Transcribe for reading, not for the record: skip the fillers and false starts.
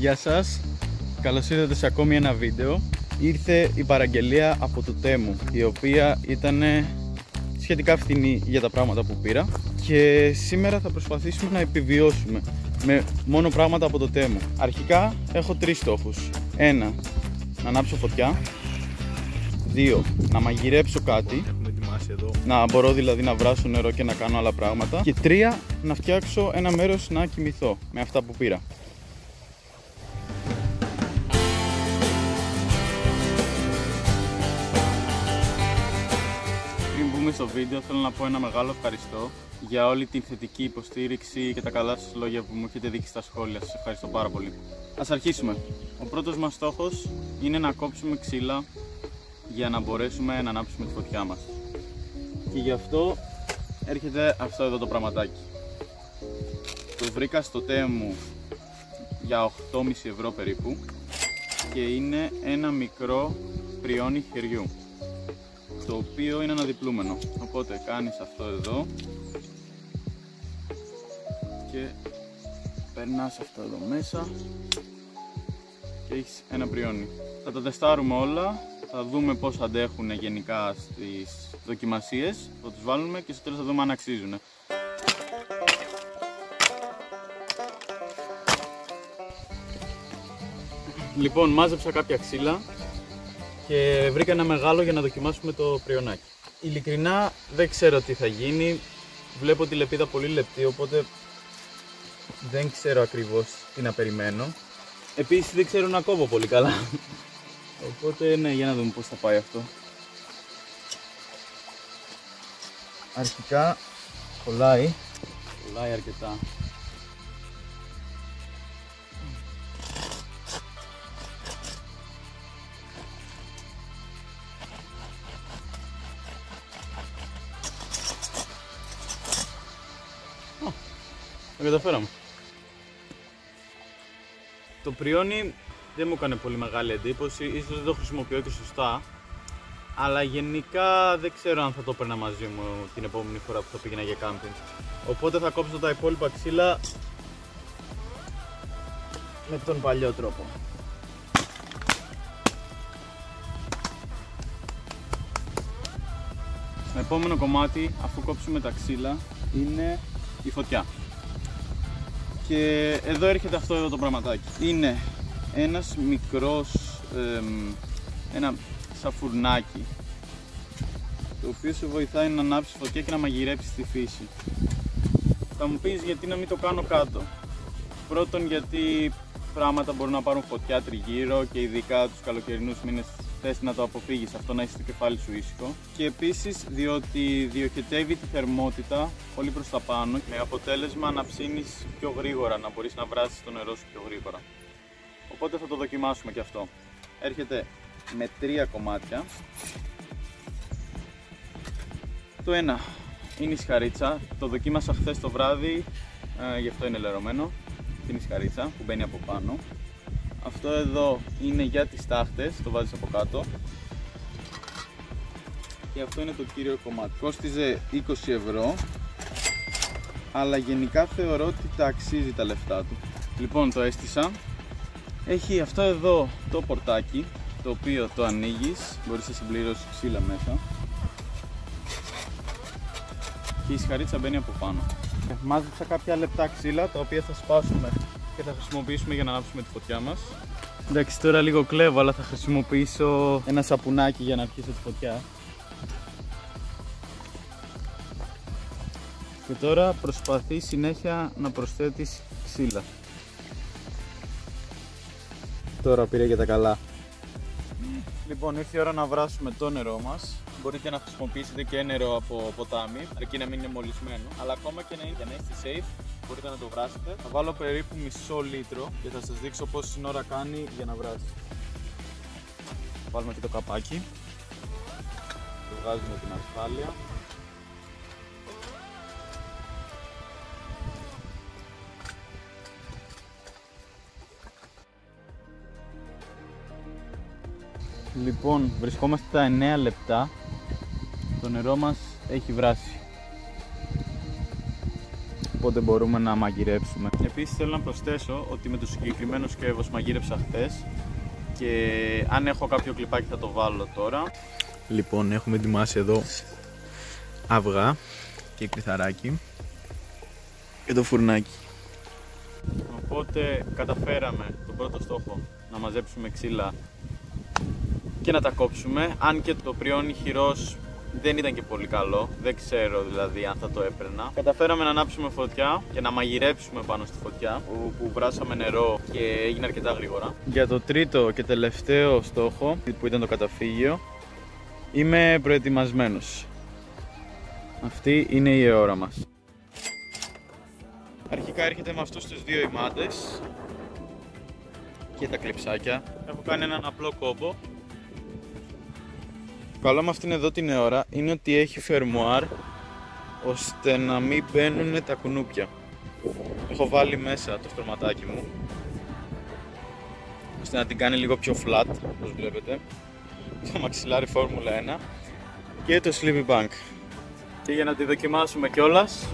Γεια σας, καλώς ήρθατε σε ακόμη ένα βίντεο. Ήρθε η παραγγελία από το Temu, η οποία ήταν σχετικά φθηνή για τα πράγματα που πήρα, και σήμερα θα προσπαθήσουμε να επιβιώσουμε με μόνο πράγματα από το Temu. Αρχικά έχω 3 στόχους. 1. Να ανάψω φωτιά. 2. Να μαγειρέψω κάτι, να μπορώ δηλαδή να βράσω νερό και να κάνω άλλα πράγματα. Και 3. Να φτιάξω ένα μέρος να κοιμηθώ με αυτά που πήρα. Πριν μπούμε στο βίντεο, θέλω να πω ένα μεγάλο ευχαριστώ για όλη την θετική υποστήριξη και τα καλά σας λόγια που μου έχετε δείξει στα σχόλια. Σας ευχαριστώ πάρα πολύ. Ας αρχίσουμε. Ο πρώτος μας στόχος είναι να κόψουμε ξύλα για να μπορέσουμε να ανάψουμε τη φωτιά μας. Και γι' αυτό έρχεται αυτό εδώ το πραγματάκι. Το βρήκα στο Temu για 8,5 ευρώ περίπου και είναι ένα μικρό πριόνι χεριού, το οποίο είναι αναδιπλούμενο. Οπότε κάνεις αυτό εδώ και περνάς αυτό εδώ μέσα και έχεις ένα πριόνι. Θα τα τεστάρουμε όλα, θα δούμε πώς αντέχουν γενικά στις δοκιμασίες, θα τους βάλουμε και στο τέλος θα δούμε αν αξίζουν. Λοιπόν, μάζεψα κάποια ξύλα και βρήκα ένα μεγάλο για να δοκιμάσουμε το πριονάκι. Ειλικρινά δεν ξέρω τι θα γίνει, βλέπω τη λεπίδα πολύ λεπτή, οπότε δεν ξέρω ακριβώς τι να περιμένω. Επίσης δεν ξέρω να κόβω πολύ καλά, οπότε ναι, για να δούμε πώς θα πάει αυτό. Αρχικά κολλάει αρκετά. Το καταφέραμε. Το πριόνι δεν μου έκανε πολύ μεγάλη εντύπωση, ίσως δεν το χρησιμοποιώ και σωστά, αλλά γενικά δεν ξέρω αν θα το έπαιρνα μαζί μου την επόμενη φορά που θα πήγαινα για κάμπινγκ. Οπότε θα κόψω τα υπόλοιπα ξύλα με τον παλιό τρόπο. Το επόμενο κομμάτι, αφού κόψουμε τα ξύλα, είναι η φωτιά. Και εδώ έρχεται αυτό εδώ το πραγματάκι. Είναι ένας μικρός, ένα σαν φουρνάκι, το οποίο σε βοηθάει να ανάψεις φωτιά και να μαγειρέψεις τη φύση. Θα μου πεις γιατί να μην το κάνω κάτω. Πρώτον, γιατί πράγματα μπορούν να πάρουν φωτιά τριγύρω και ειδικά τους καλοκαιρινούς μήνες θες να το αποφύγεις αυτό, να έχεις το κεφάλι σου ήσυχο. Και επίσης διότι διοχετεύει τη θερμότητα πολύ προς τα πάνω, με αποτέλεσμα να ψήνεις πιο γρήγορα, να μπορείς να βράσεις το νερό σου πιο γρήγορα. Οπότε θα το δοκιμάσουμε και αυτό. Έρχεται με 3 κομμάτια. Το ένα είναι η σχαρίτσα, το δοκίμασα χθες το βράδυ, γι' αυτό είναι λερωμένο. Είναι η σχαρίτσα που μπαίνει από πάνω. Αυτό εδώ είναι για τις τάχτες, το βάζεις από κάτω. Και αυτό είναι το κύριο κομμάτι. Κόστιζε 20 ευρώ, αλλά γενικά θεωρώ ότι τα αξίζει τα λεφτά του. Λοιπόν, το έστησα. Έχει αυτό εδώ το πορτάκι, το οποίο το ανοίγεις, μπορείς να συμπληρώσεις ξύλα μέσα. Και η σχαρίτσα μπαίνει από πάνω. Μάζεψα κάποια λεπτά ξύλα, τα οποία θα σπάσουμε και θα χρησιμοποιήσουμε για να ανάψουμε τη φωτιά μας. Εντάξει, τώρα λίγο κλέβω, αλλά θα χρησιμοποιήσω ένα σαπουνάκι για να αρχίσω τη φωτιά. Και τώρα προσπαθεί συνέχεια να προσθέτεις ξύλα. Τώρα πήρε για τα καλά. Λοιπόν, ήρθε η ώρα να βράσουμε το νερό μας. Μπορείτε να χρησιμοποιήσετε και νερό από ποτάμι, αρκεί να μην είναι μολυσμένο. Αλλά ακόμα και για να είστε safe, μπορείτε να το βράσετε. Θα βάλω περίπου μισό λίτρο και θα σας δείξω πόση ώρα κάνει για να βράσει. Βάλουμε και το καπάκι. Το βγάζουμε την ασφάλεια. Λοιπόν, βρισκόμαστε στα 9 λεπτά. Το νερό μας έχει βράσει. οπότε μπορούμε να μαγειρέψουμε. Επίσης θέλω να προσθέσω ότι με το συγκεκριμένο σκεύος μαγείρεψα χθες και αν έχω κάποιο κλιπάκι θα το βάλω τώρα. Λοιπόν, έχουμε ετοιμάσει εδώ αυγά και κρυθαράκι και το φουρνάκι. Οπότε καταφέραμε τον πρώτο στόχο, να μαζέψουμε ξύλα και να τα κόψουμε. Αν και το πριόνι χειρός δεν ήταν και πολύ καλό, δεν ξέρω δηλαδή αν θα το έπαιρνα. Καταφέραμε να ανάψουμε φωτιά και να μαγειρέψουμε πάνω στη φωτιά που βράσαμε νερό και έγινε αρκετά γρήγορα. Για το τρίτο και τελευταίο στόχο που ήταν το καταφύγιο είμαι προετοιμασμένος. Αυτή είναι η ώρα μας. Αρχικά έρχεται με αυτούς τους δύο ημάντες και τα κλειψάκια. Έχω κάνει έναν απλό κόμπο. Το καλό με αυτήν εδώ την ώρα είναι ότι έχει φερμουάρ ώστε να μην μπαίνουν τα κουνούπια. Έχω βάλει μέσα το στρωματάκι μου ώστε να την κάνει λίγο πιο flat, όπως βλέπετε. Το μαξιλάρι Φόρμουλα 1 και το Sleepy Bank. Και για να τη δοκιμάσουμε κιόλας